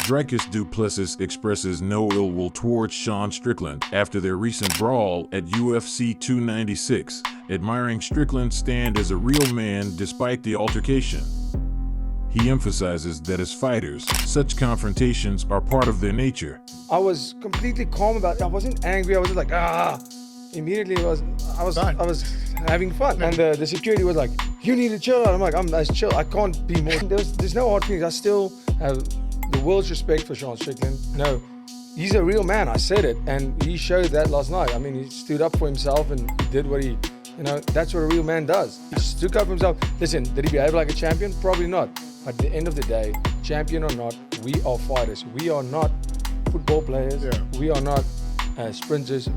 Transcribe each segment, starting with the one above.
Dricus Du Plessis expresses no ill will towards Sean Strickland after their recent brawl at UFC 296, admiring Strickland's stand as a real man despite the altercation. He emphasizes that as fighters, such confrontations are part of their nature. I was completely calm about it. I wasn't angry. I was just like, Immediately I was having fun. And the security was like, you need to chill out. I'm like, I'm nice chill. I can't be more. There's no hard feelings. I still have the world's respect for Sean Strickland. No, he's a real man. I said it. And he showed that last night. I mean, he stood up for himself and did what he, that's what a real man does. He stood up for himself. Listen, did he behave like a champion? Probably not. But at the end of the day, champion or not, we are fighters. We are not football players. Yeah. We are not sprinters.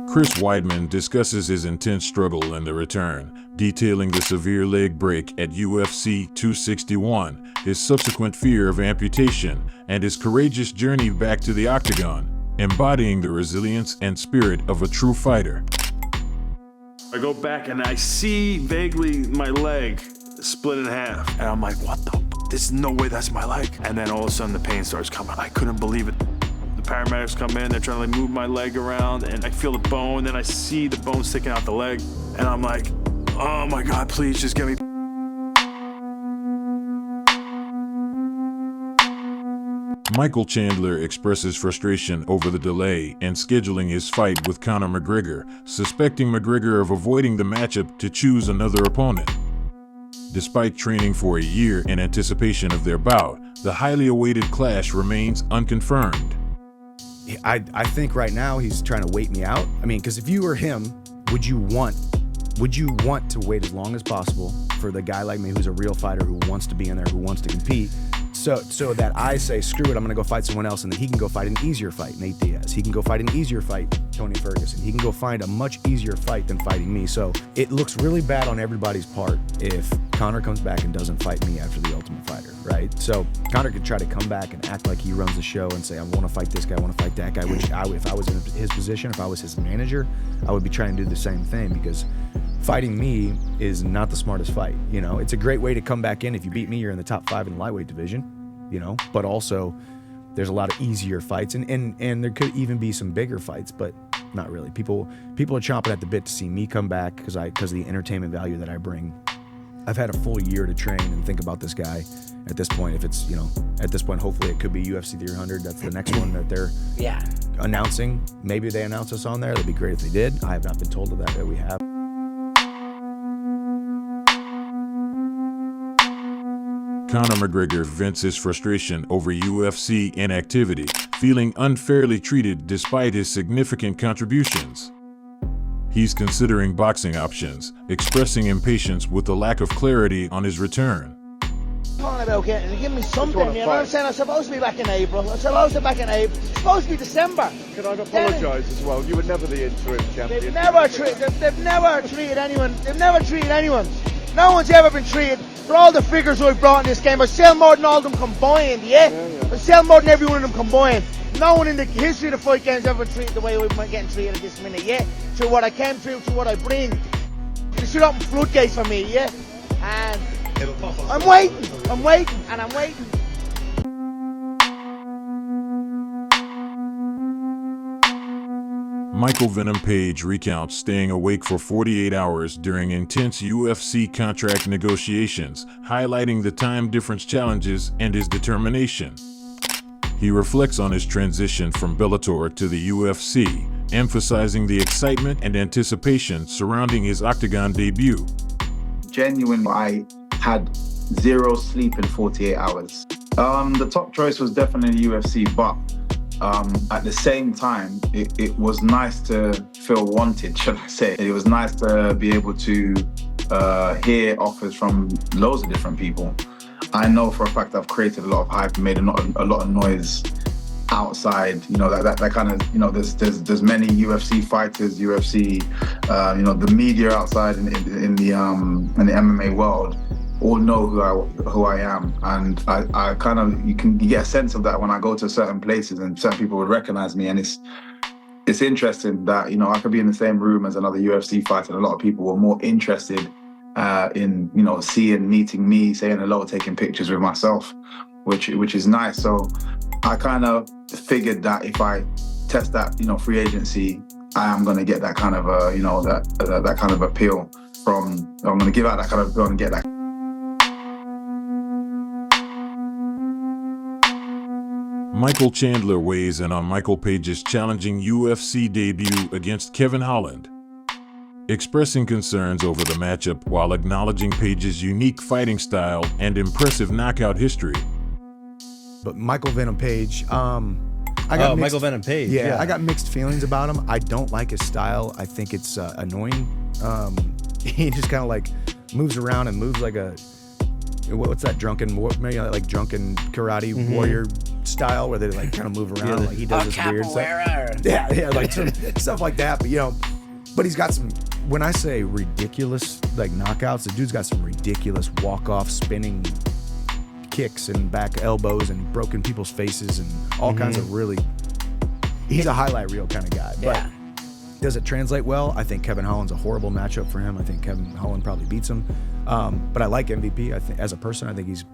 Chris Weidman discusses his intense struggle in the return, detailing the severe leg break at UFC 261, his subsequent fear of amputation, and his courageous journey back to the octagon, embodying the resilience and spirit of a true fighter. I go back and I see vaguely my leg split in half. And I'm like, what the f? There's no way that's my leg. And then all of a sudden the pain starts coming. I couldn't believe it. The paramedics come in, they're trying to move my leg around, and I feel the bone, then I see the bone sticking out the leg. And I'm like, oh my God, please just get me. Michael Chandler expresses frustration over the delay and scheduling his fight with Conor McGregor, suspecting McGregor of avoiding the matchup to choose another opponent. Despite training for a year in anticipation of their bout, the highly awaited clash remains unconfirmed. I think right now he's trying to wait me out. I mean, because if you were him, would you want to wait as long as possible for the guy like me who's a real fighter who wants to be in there, who wants to compete, so that I say, screw it, I'm gonna go fight someone else, and then he can go fight an easier fight, Nate Diaz. He can go fight an easier fight, Tony Ferguson. He can go find a much easier fight than fighting me. So it looks really bad on everybody's part if Conor comes back and doesn't fight me after the Ultimate Fighter, right? So Conor could try to come back and act like he runs the show and say, I want to fight this guy, I want to fight that guy, which if I was in his position, if I was his manager, I would be trying to do the same thing, because fighting me is not the smartest fight. It's a great way to come back in. If you beat me, you're in the top 5 in the lightweight division, but also there's a lot of easier fights, and there could even be some bigger fights, but not really. People are chomping at the bit to see me come back because of the entertainment value that I bring. I've had a full year to train and think about this guy. At this point, hopefully it could be UFC 300. That's the next one that they're announcing. Maybe they announce us on there. That'd be great if they did. I have not been told of that we have. Conor McGregor vents his frustration over UFC inactivity, feeling unfairly treated despite his significant contributions. He's considering boxing options, expressing impatience with the lack of clarity on his return. About getting, give me something, you know what I'm saying? I'm supposed to be back in April. It's supposed to be December. Can I apologise as well? You were never the interim champion. They've never treated anyone. No one's ever been treated. For all the figures we've brought in this game, I sell more than all of them combined, I sell more than every one of them combined. No one in the history of the fight games ever been treated the way we've been getting treated at this minute, Through what I came through, through what I bring. They should open floodgates for me, And I'm waiting. Michael Venom Page recounts staying awake for 48 hours during intense UFC contract negotiations, highlighting the time difference challenges and his determination. He reflects on his transition from Bellator to the UFC, emphasizing the excitement and anticipation surrounding his octagon debut. Genuinely, I had zero sleep in 48 hours. The top choice was definitely UFC, but at the same time, it was nice to feel wanted, shall I say. It was nice to be able to hear offers from loads of different people. I know for a fact I've created a lot of hype and made a lot of noise outside, that kind of, there's many UFC fighters, UFC, the media outside in the MMA world all know who I am, and I kind of, you get a sense of that when I go to certain places and certain people would recognize me, and it's interesting that I could be in the same room as another UFC fighter, and a lot of people were more interested in meeting me, saying hello, taking pictures with myself, which is nice. So I kind of figured that if I test that free agency, I am going to get that kind of that kind of appeal from. I'm going to give out that kind of appeal and get that. Michael Chandler weighs in on Michael Page's challenging UFC debut against Kevin Holland, expressing concerns over the matchup while acknowledging Page's unique fighting style and impressive knockout history. But Michael Venom Page, Michael Venom Page. Yeah, I got mixed feelings about him. I don't like his style. I think it's annoying. He just kind of like moves around and moves like a what's that drunken karate warrior style where they like kind of move around like he does this weird stuff. Yeah, like stuff like that. But he's got some. When I say ridiculous like knockouts, the dude's got some ridiculous walk-off spinning kicks and back elbows and broken people's faces and all kinds of really. He's a highlight reel kind of guy. But does it translate well? I think Kevin Holland's a horrible matchup for him. I think Kevin Holland probably beats him. But I like MVP. I think as a person, I think he's